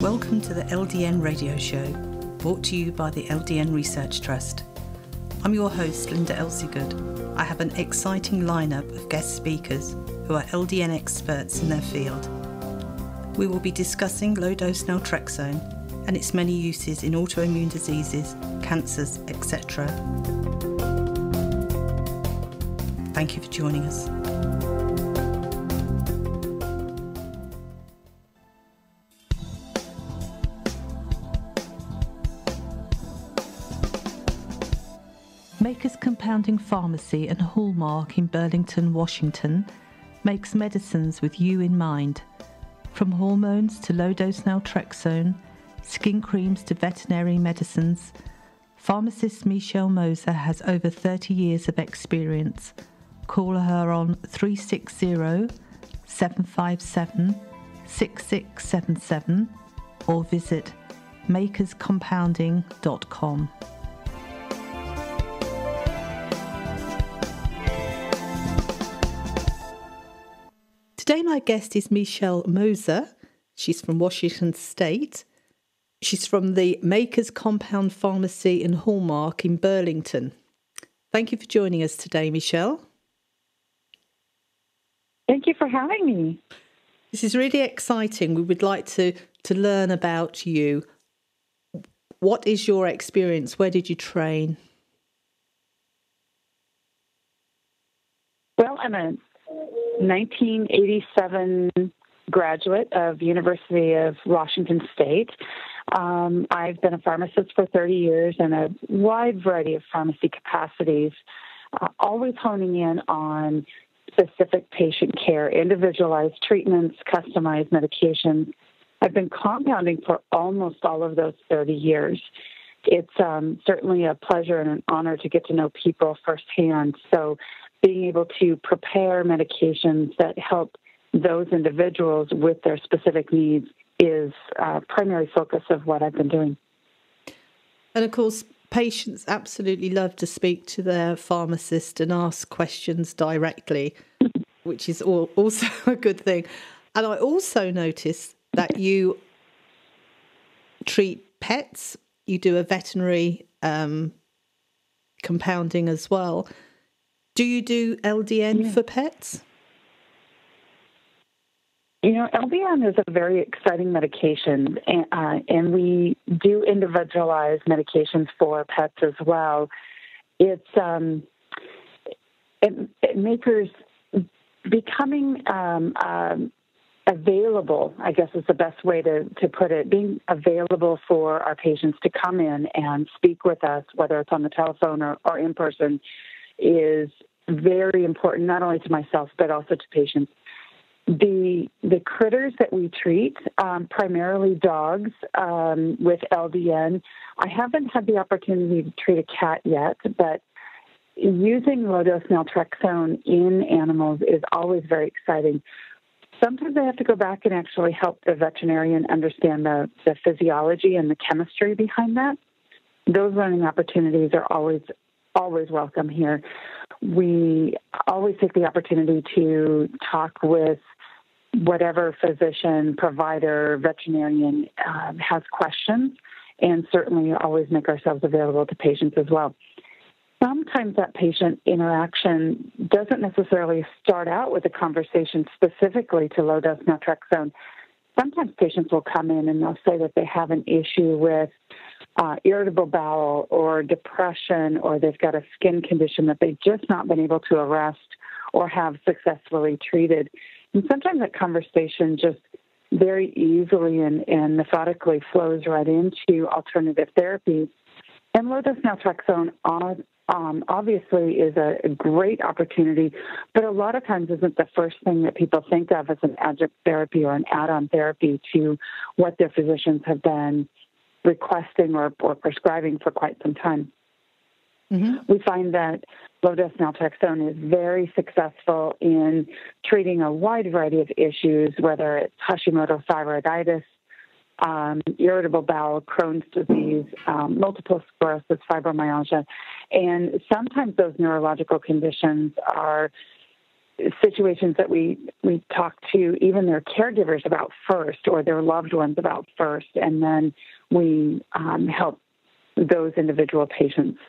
Welcome to the LDN Radio Show, brought to you by the LDN Research Trust. I'm your host, Linda Elsiegood. I have an exciting lineup of guest speakers who are LDN experts in their field. We will be discussing low dose naltrexone and its many uses in autoimmune diseases, cancers, etc. Thank you for joining us. Makers Compounding Pharmacy and Hallmark in Burlington, Washington, makes medicines with you in mind. From hormones to low-dose naltrexone, skin creams to veterinary medicines, Pharmacist Michelle Moser has over 30 years of experience. Call her on 360-757-6677 or visit makerscompounding.com. Today my guest is Michelle Moser. She's from Washington State. She's from the Makers Compound Pharmacy and Hallmark in Burlington. Thank you for joining us today, Michelle. Thank you for having me. This is really exciting. We would like to learn about you. What is your experience? Where did you train? Well, I'm a 1987 graduate of University of Washington State. I've been a pharmacist for 30 years in a wide variety of pharmacy capacities, always honing in on specific patient care, individualized treatments, customized medications. I've been compounding for almost all of those 30 years. It's certainly a pleasure and an honor to get to know people firsthand. So being able to prepare medications that help those individuals with their specific needs is a primary focus of what I've been doing. And of course, patients absolutely love to speak to their pharmacist and ask questions directly, which is also a good thing. And I also noticed that you treat pets. You do a veterinary compounding as well. Do you do LDN for pets? You know, LDN is a very exciting medication, and we do individualized medications for pets as well. It's makers becoming available, I guess is the best way to put it, being available for our patients to come in and speak with us, whether it's on the telephone or in person, is very important, not only to myself, but also to patients. The critters that we treat, primarily dogs with LDN, I haven't had the opportunity to treat a cat yet, but using low-dose naltrexone in animals is always very exciting. Sometimes I have to go back and actually help the veterinarian understand the physiology and the chemistry behind that. Those learning opportunities are always welcome here. We always take the opportunity to talk with whatever physician, provider, veterinarian has questions, and certainly always make ourselves available to patients as well. Sometimes that patient interaction doesn't necessarily start out with a conversation specifically to low-dose naltrexone. Sometimes patients will come in and they'll say that they have an issue with irritable bowel or depression, or they've got a skin condition that they've just not been able to arrest or have successfully treated. And sometimes that conversation just very easily and methodically flows right into alternative therapies. And low-dose naltrexone obviously is a great opportunity, but a lot of times isn't the first thing that people think of as an adjunct therapy or an add-on therapy to what their physicians have been requesting or prescribing for quite some time. Mm-hmm. We find that low-dose naltrexone is very successful in treating a wide variety of issues, whether it's Hashimoto thyroiditis, irritable bowel, Crohn's disease, multiple sclerosis, fibromyalgia. And sometimes those neurological conditions are situations that we talk to even their caregivers about first, or their loved ones about first, and then we help those individual patients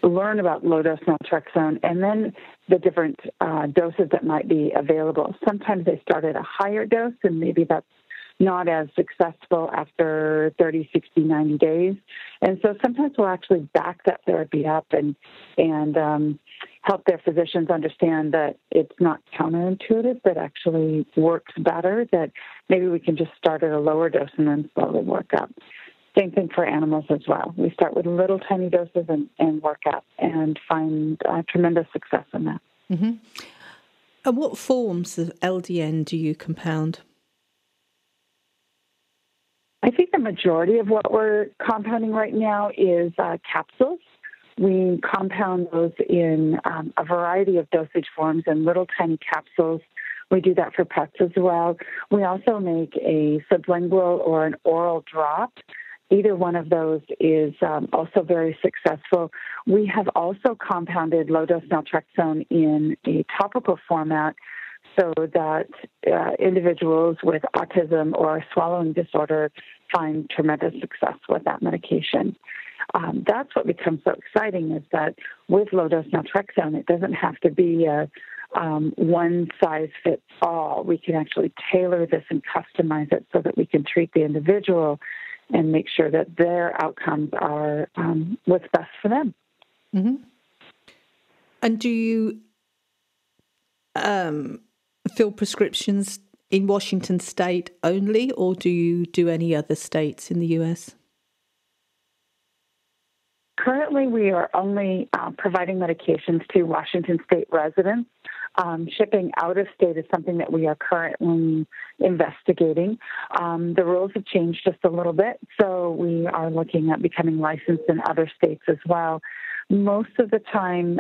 learn about low-dose naltrexone and then the different doses that might be available. Sometimes they start at a higher dose, and maybe that's not as successful after 30, 60, 90 days. And so sometimes we'll actually back that therapy up and help their physicians understand that it's not counterintuitive, but actually works better, that maybe we can just start at a lower dose and then slowly work up. Same thing for animals as well. We start with little tiny doses and work up and find tremendous success in that. Mm-hmm. And what forms of LDN do you compound? I think the majority of what we're compounding right now is capsules. We compound those in a variety of dosage forms and little tiny capsules. We do that for pets as well. We also make a sublingual or an oral drop. Either one of those is also very successful. We have also compounded low-dose naltrexone in a topical format so that individuals with autism or swallowing disorder find tremendous success with that medication. That's what becomes so exciting, is that with low-dose naltrexone, it doesn't have to be a one-size-fits-all. We can actually tailor this and customize it so that we can treat the individual and make sure that their outcomes are what's best for them. Mm-hmm. And do you fill prescriptions in Washington State only, or do you do any other states in the U.S.? Currently, we are only providing medications to Washington State residents. Shipping out of state is something that we are currently investigating. The rules have changed just a little bit, so we are looking at becoming licensed in other states as well. Most of the time,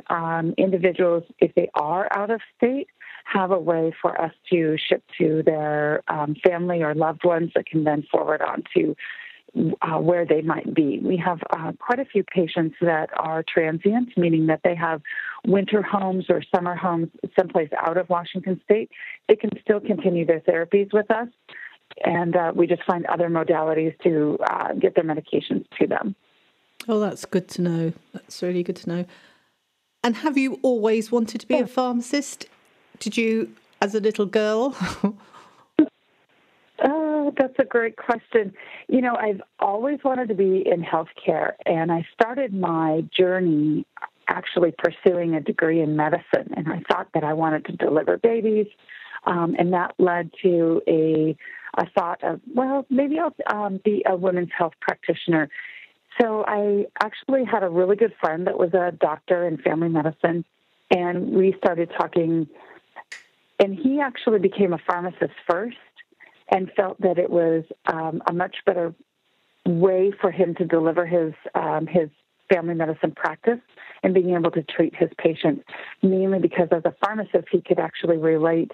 individuals, if they are out of state, have a way for us to ship to their family or loved ones that can then forward on to where they might be. We have quite a few patients that are transient, meaning that they have winter homes or summer homes someplace out of Washington State. They can still continue their therapies with us, and we just find other modalities to get their medications to them. Oh, that's good to know. That's really good to know. And have you always wanted to be a pharmacist? Did you, as a little girl? Oh, that's a great question. You know, I've always wanted to be in healthcare, and I started my journey actually pursuing a degree in medicine, and I thought that I wanted to deliver babies, and that led to a thought of, well, maybe I'll be a women's health practitioner. So I actually had a really good friend that was a doctor in family medicine, and we started talking, and he actually became a pharmacist first and felt that it was a much better way for him to deliver his family medicine practice and being able to treat his patients, mainly because as a pharmacist, he could actually relate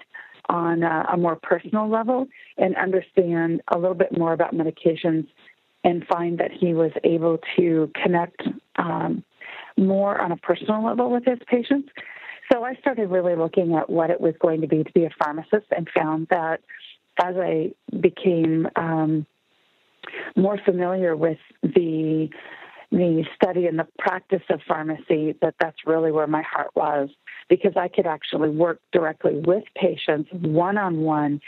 on a more personal level and understand a little bit more about medications and find that he was able to connect more on a personal level with his patients. So I started really looking at what it was going to be a pharmacist, and found that as I became more familiar with the study and the practice of pharmacy, that's really where my heart was, because I could actually work directly with patients one-on-one,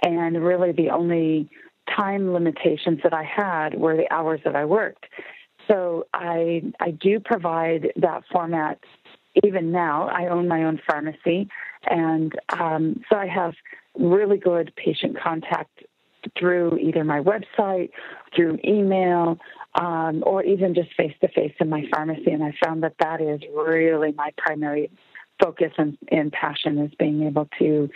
and really the only time limitations that I had were the hours that I worked. So I do provide that format even now. I own my own pharmacy, and so I have really good patient contact through either my website, through email, or even just face-to-face in my pharmacy. And I found that is really my primary focus and passion, is being able to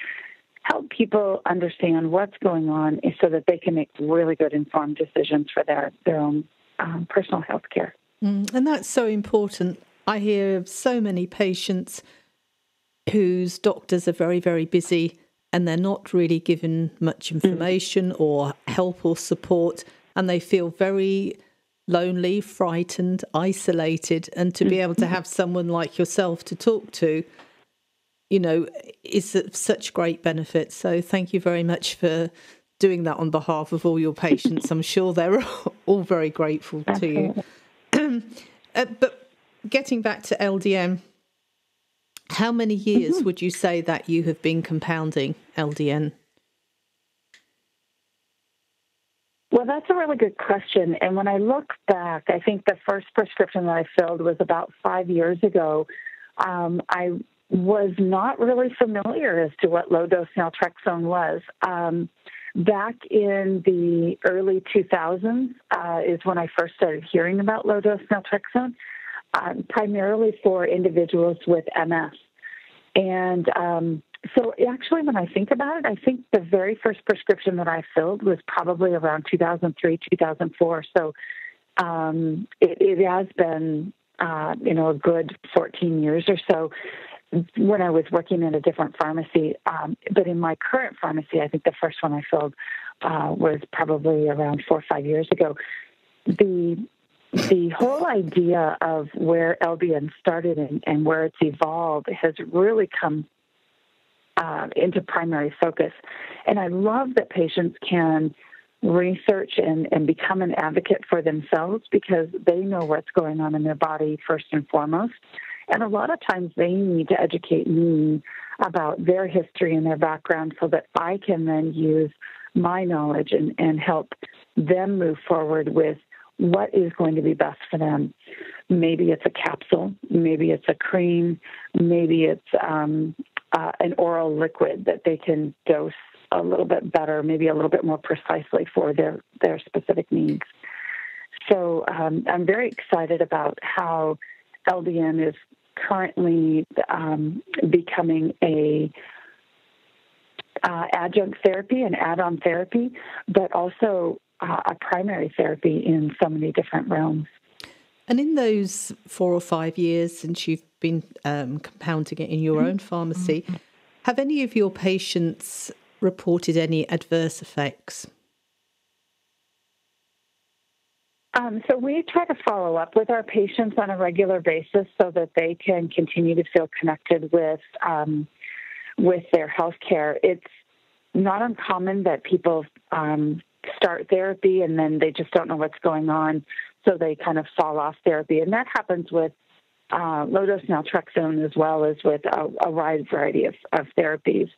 help people understand what's going on so that they can make really good informed decisions for their own personal health care. And that's so important. I hear of so many patients whose doctors are very, very busy, and they're not really given much information or help or support, and they feel very lonely, frightened, isolated, and to be able to have someone like yourself to talk to is of such great benefit. So thank you very much for doing that on behalf of all your patients. I'm sure they're all very grateful to you. But getting back to LDN, how many years would you say that you have been compounding LDN? Well, that's a really good question. And when I look back, I think the first prescription that I filled was about 5 years ago. I was not really familiar as to what low-dose naltrexone was. Back in the early 2000s is when I first started hearing about low-dose naltrexone, primarily for individuals with MS. And so actually, when I think about it, I think the very first prescription that I filled was probably around 2003, 2004. So it has been, a good 14 years or so when I was working in a different pharmacy. But in my current pharmacy, I think the first one I filled was probably around 4 or 5 years ago. The whole idea of where LDN started and where it's evolved has really come into primary focus. And I love that patients can research and become an advocate for themselves because they know what's going on in their body first and foremost. And a lot of times they need to educate me about their history and their background so that I can then use my knowledge and help them move forward with what is going to be best for them. Maybe it's a capsule, maybe it's a cream, maybe it's an oral liquid that they can dose a little bit better, maybe a little bit more precisely for their specific needs. So I'm very excited about how LDN is currently becoming a adjunct therapy and add-on therapy, but also a primary therapy in so many different realms. And in those 4 or 5 years since you've been compounding it in your own pharmacy, have any of your patients reported any adverse effects? So we try to follow up with our patients on a regular basis so that they can continue to feel connected with their health care. It's not uncommon that people start therapy and then they just don't know what's going on, so they kind of fall off therapy. And that happens with low-dose naltrexone as well as with a wide variety of therapies.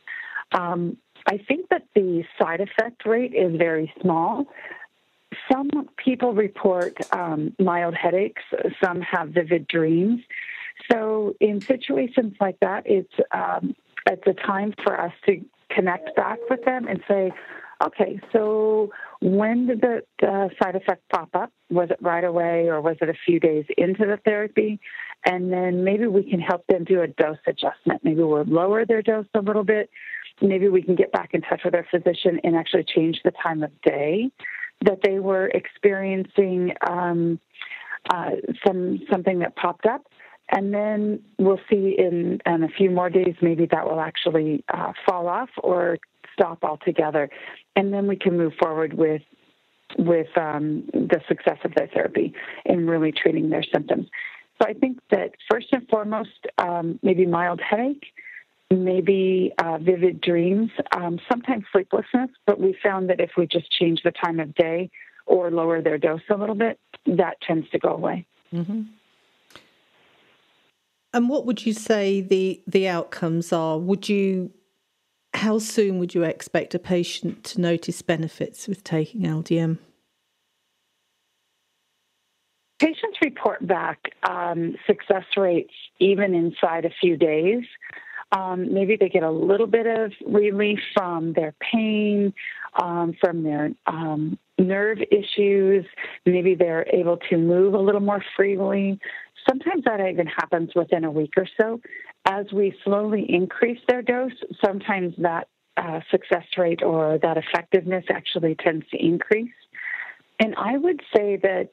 I think that the side effect rate is very small. Some people report mild headaches. Some have vivid dreams. So in situations like that, it's a time for us to connect back with them and say, okay, so when did the side effect pop up? Was it right away or was it a few days into the therapy? And then maybe we can help them do a dose adjustment. Maybe we'll lower their dose a little bit. Maybe we can get back in touch with their physician and actually change the time of day that they were experiencing something that popped up. And then we'll see in a few more days, maybe that will actually fall off or stop altogether. And then we can move forward with the success of their therapy in really treating their symptoms. So I think that first and foremost, maybe mild headache, maybe vivid dreams, sometimes sleeplessness, but we found that if we just change the time of day or lower their dose a little bit, that tends to go away. Mm-hmm. And what would you say the outcomes are? How soon would you expect a patient to notice benefits with taking LDN? Patients report back success rates even inside a few days. Maybe they get a little bit of relief from their pain, from their nerve issues. Maybe they're able to move a little more freely. Sometimes that even happens within a week or so. As we slowly increase their dose, sometimes that success rate or that effectiveness actually tends to increase. And I would say that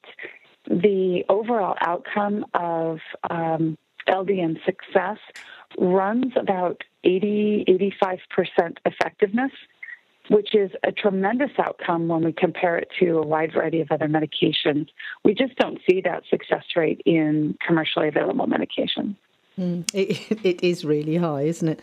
the overall outcome of LDN success runs about 85% effectiveness, which is a tremendous outcome when we compare it to a wide variety of other medications. We just don't see that success rate in commercially available medications. It is really high, isn't it?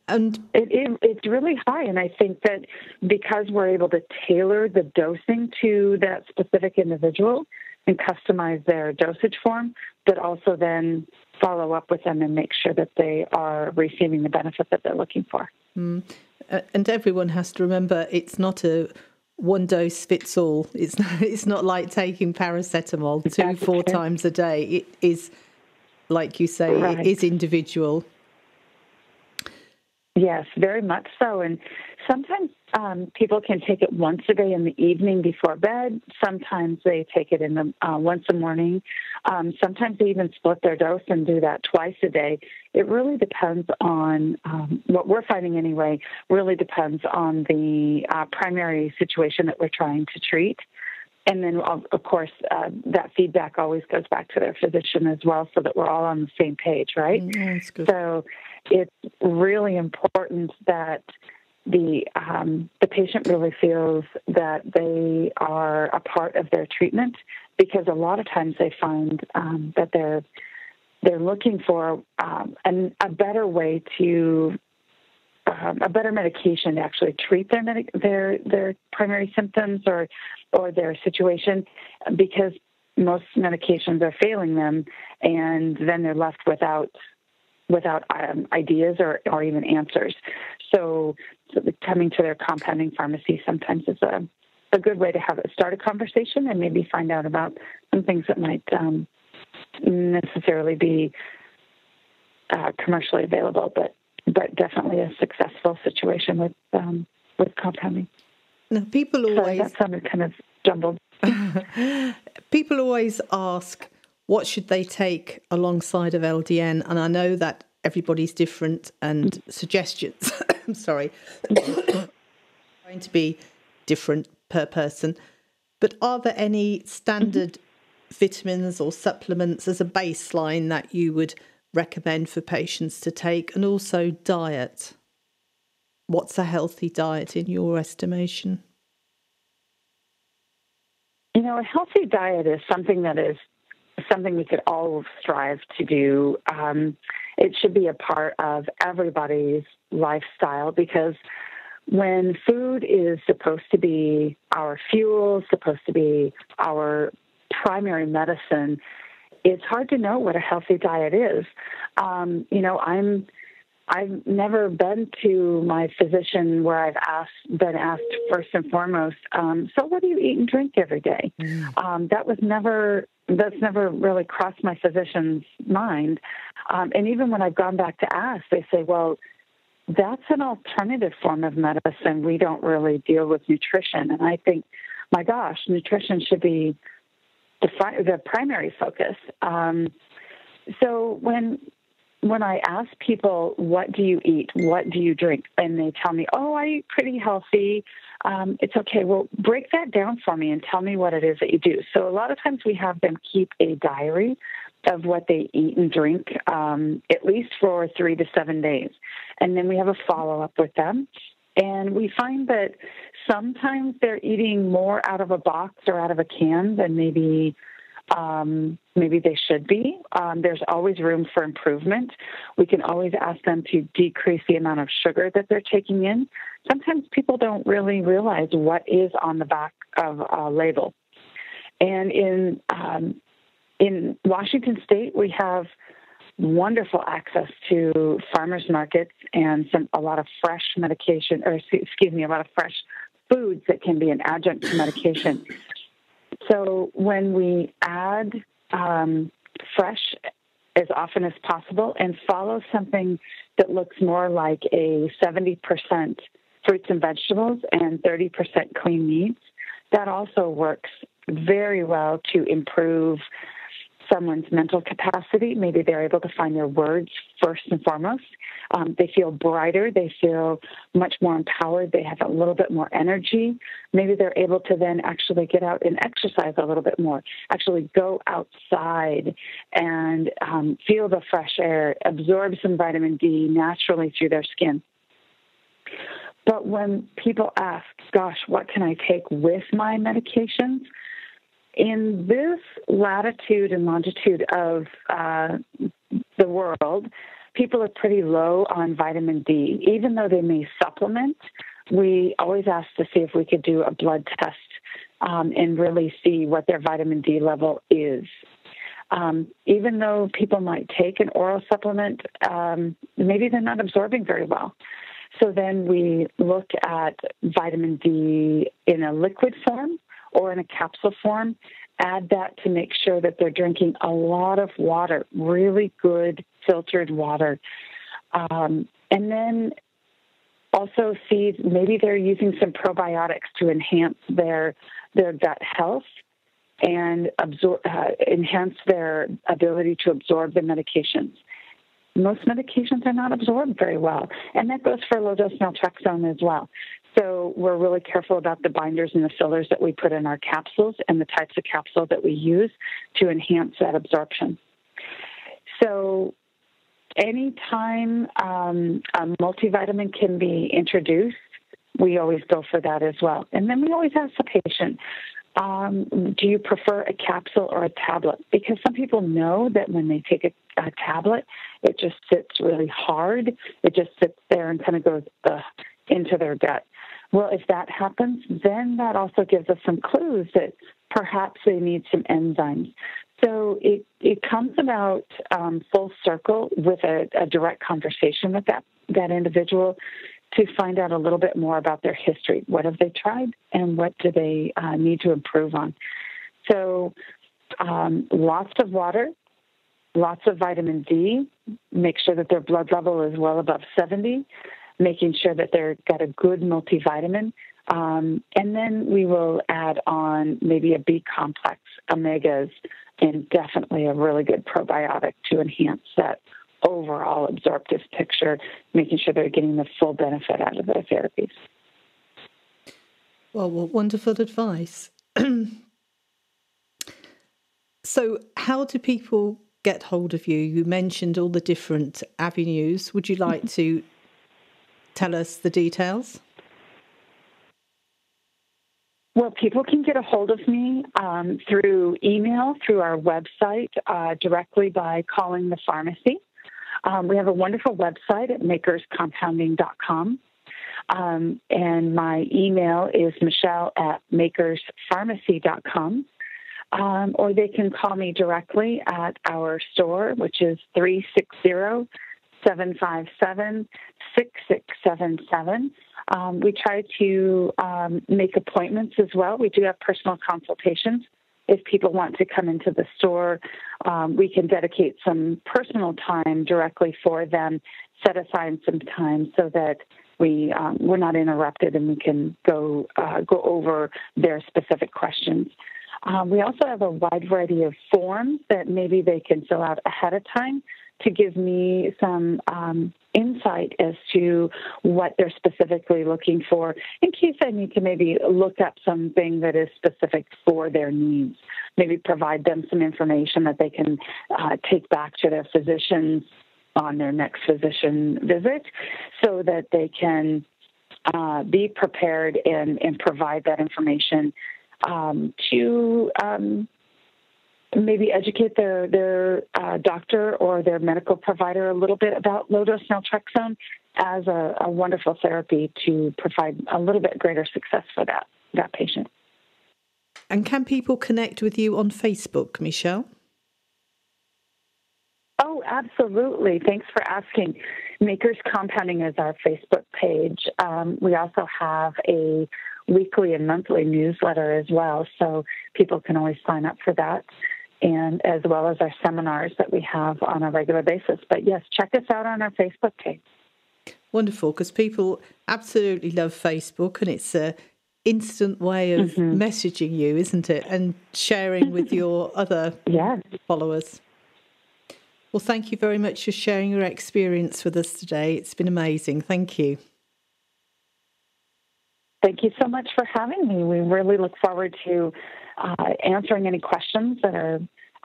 And it's really high, and I think that because we're able to tailor the dosing to that specific individual and customize their dosage form, but also then follow up with them and make sure that they are receiving the benefit that they're looking for. And everyone has to remember it's not a one dose fits all. It's not like taking paracetamol 2-4 times a day. It is, like you say, right. It is individual. Yes, very much so. And sometimes people can take it once a day in the evening before bed. Sometimes they take it in the once a morning. Sometimes they even split their dose and do that twice a day. It really depends on what we're finding anyway, really depends on the primary situation that we're trying to treat. And then, of course, that feedback always goes back to their physician as well so that we're all on the same page, right? That's good. So it's really important that the patient really feels that they are a part of their treatment, because a lot of times they find that they're looking for a better way to a better medication to actually treat their primary symptoms or their situation, because most medications are failing them, and then they're left without ideas or even answers. So coming to their compounding pharmacy sometimes is a good way to start a conversation and maybe find out about some things that might necessarily be commercially available, but definitely a successful situation with compounding. Now, people always... Sorry, that sounded kind of jumbled. People always ask, what should they take alongside of LDN? And I know that everybody's different, and suggestions, I'm sorry, are going to be different per person. But are there any standard vitamins or supplements as a baseline that you would recommend for patients to take? And also diet. What's a healthy diet in your estimation? A healthy diet is something we could all strive to do. It should be a part of everybody's lifestyle, because when food is supposed to be our fuel, supposed to be our primary medicine, it's hard to know what a healthy diet is. I've never been to my physician where I've been asked first and foremost, so what do you eat and drink every day? That's never really crossed my physician's mind. And even when I've gone back to ask, they say, well, that's an alternative form of medicine. We don't really deal with nutrition. And I think, my gosh, nutrition should be the primary focus. So when I ask people, what do you eat? What do you drink? And they tell me, oh, I eat pretty healthy. It's okay. Well, break that down for me and tell me what it is that you do. So a lot of times we have them keep a diary of what they eat and drink, at least for 3 to 7 days. And then we have a follow-up with them. And we find that sometimes they're eating more out of a box or out of a can than maybe they should be. There's always room for improvement. We can always ask them to decrease the amount of sugar that they're taking in. Sometimes people don't really realize what is on the back of a label. And in Washington State, we have wonderful access to farmers markets and a lot of fresh medication, a lot of fresh foods that can be an adjunct to medication. So when we add fresh as often as possible and follow something that looks more like a 70% fruits and vegetables and 30% clean meats, that also works very well to improve someone's mental capacity. Maybe they're able to find their words first and foremost. They feel brighter. They feel much more empowered. They have a little bit more energy. Maybe they're able to then actually get out and exercise a little bit more, actually go outside and feel the fresh air, absorb some vitamin D naturally through their skin. But when people ask, gosh, what can I take with my medications? In this latitude and longitude of the world, people are pretty low on vitamin D. Even though they may supplement, we always ask to see if we could do a blood test and really see what their vitamin D level is. Even though people might take an oral supplement, maybe they're not absorbing very well. So then we look at vitamin D in a liquid form or in a capsule form, add that to make sure that they're drinking a lot of water, really good filtered water. And then also see maybe they're using some probiotics to enhance their gut health and enhance their ability to absorb the medications. Most medications are not absorbed very well, and that goes for low-dose naltrexone as well. So we're really careful about the binders and the fillers that we put in our capsules and the types of capsule that we use to enhance that absorption. So anytime a multivitamin can be introduced, we always go for that as well. And then we always ask the patient, do you prefer a capsule or a tablet? Because some people know that when they take a tablet, it just sits really hard. It just sits there and kind of goes into their gut. Well, if that happens, then that also gives us some clues that perhaps they need some enzymes. So it comes about full circle with a direct conversation with that individual to find out a little bit more about their history. What have they tried and what do they need to improve on? So lots of water, lots of vitamin D, make sure that their blood level is well above 70, making sure that they've got a good multivitamin. And then we will add on maybe a B complex, omegas, and definitely a really good probiotic to enhance that overall absorptive picture, making sure they're getting the full benefit out of their therapies. Well, what wonderful advice. So how do people get hold of you? You mentioned all the different avenues. Would you like to tell us the details? Well, people can get a hold of me through email, through our website, directly by calling the pharmacy. We have a wonderful website at makerscompounding.com. And my email is michelle@makerspharmacy.com. Or they can call me directly at our store, which is 360-757-6677. We try to make appointments as well. We do have personal consultations. If people want to come into the store, we can dedicate some personal time directly for them, set aside some time so that we're not interrupted and we can go over their specific questions. We also have a wide variety of forms that maybe they can fill out ahead of time to give me some insight as to what they're specifically looking for in case I need to maybe look up something that is specific for their needs, maybe provide them some information that they can take back to their physicians on their next physician visit so that they can be prepared and provide that information to maybe educate their doctor or their medical provider a little bit about low-dose naltrexone as a wonderful therapy to provide a little bit greater success for that patient. And can people connect with you on Facebook, Michelle? Oh, absolutely. Thanks for asking. Makers Compounding is our Facebook page. We also have a weekly and monthly newsletter as well, so people can always sign up for that, and as well as our seminars that we have on a regular basis. But yes, check us out on our Facebook page. Wonderful, because people absolutely love Facebook, and it's an instant way of messaging you, isn't it, and sharing with your other followers. Well, thank you very much for sharing your experience with us today. It's been amazing. Thank you. Thank you so much for having me. We really look forward to answering any questions that are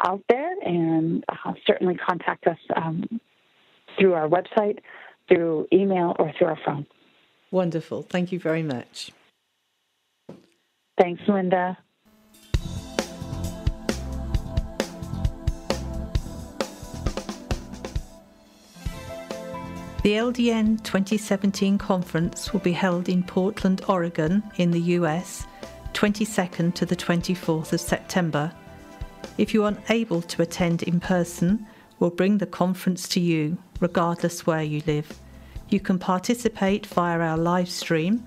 out there, and certainly contact us through our website, through email, or through our phone. Wonderful. Thank you very much. Thanks, Linda. The LDN 2017 conference will be held in Portland, Oregon in the US, 22nd to the 24th of September. If you are unable to attend in person, we'll bring the conference to you, regardless where you live. You can participate via our live stream.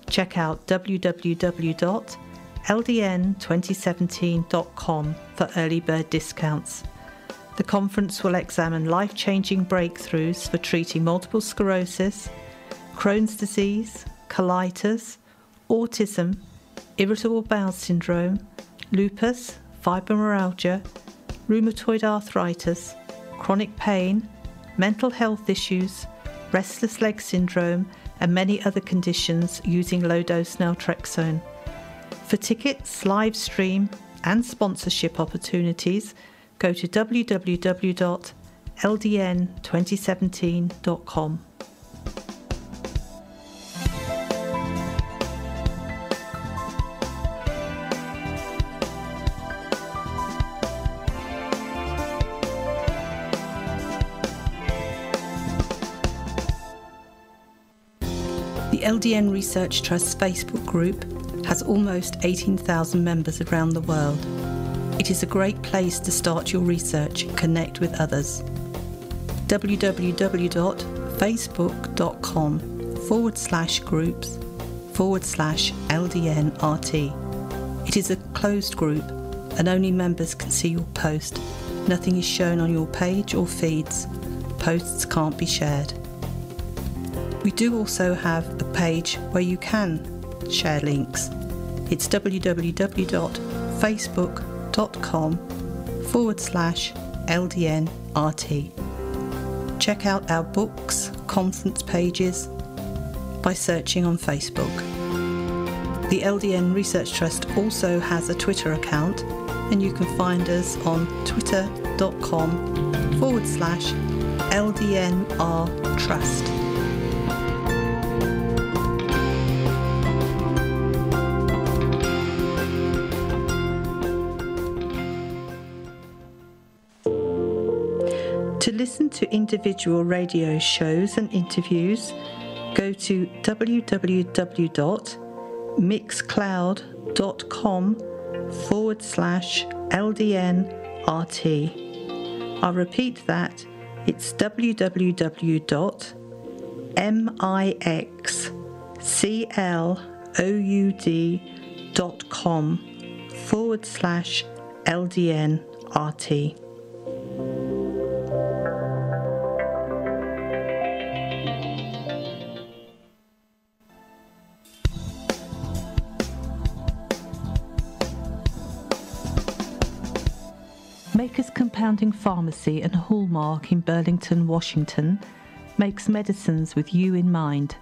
Check out www.ldn2017.com for early bird discounts. The conference will examine life-changing breakthroughs for treating multiple sclerosis, Crohn's disease, colitis, autism, irritable bowel syndrome, lupus, fibromyalgia, rheumatoid arthritis, chronic pain, mental health issues, restless leg syndrome, and many other conditions using low-dose naltrexone. For tickets, live stream, and sponsorship opportunities, go to www.ldn2017.com. The LDN Research Trust's Facebook group has almost 18,000 members around the world. It is a great place to start your research and connect with others. www.facebook.com/groups/LDNRT. It is a closed group and only members can see your post. Nothing is shown on your page or feeds. Posts can't be shared. We do also have a page where you can share links. It's www.facebook.com/LDNRT. Check out our books, conference pages by searching on Facebook. The LDN Research Trust also has a Twitter account, and you can find us on twitter.com/LDNRTrust. To listen to individual radio shows and interviews, go to www.mixcloud.com/LDNRT. I'll repeat that. It's www.mixcloud.com/LDNRT. Makers Compounding Pharmacy and Hallmark in Burlington, Washington, makes medicines with you in mind.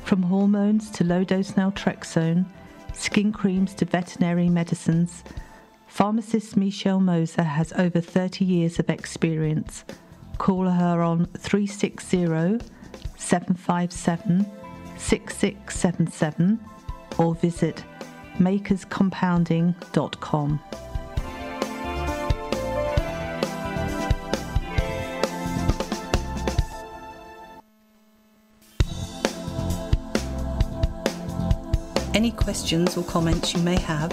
From hormones to low-dose naltrexone, skin creams to veterinary medicines, Pharmacist Michelle Moser has over 30 years of experience. Call her on 360-757-6677 or visit makerscompounding.com. Any questions or comments you may have,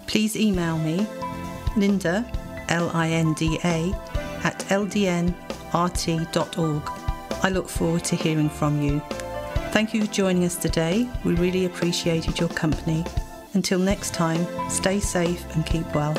please email me, Linda, Linda, @ldnrt.org. I look forward to hearing from you. Thank you for joining us today. We really appreciated your company. Until next time, stay safe and keep well.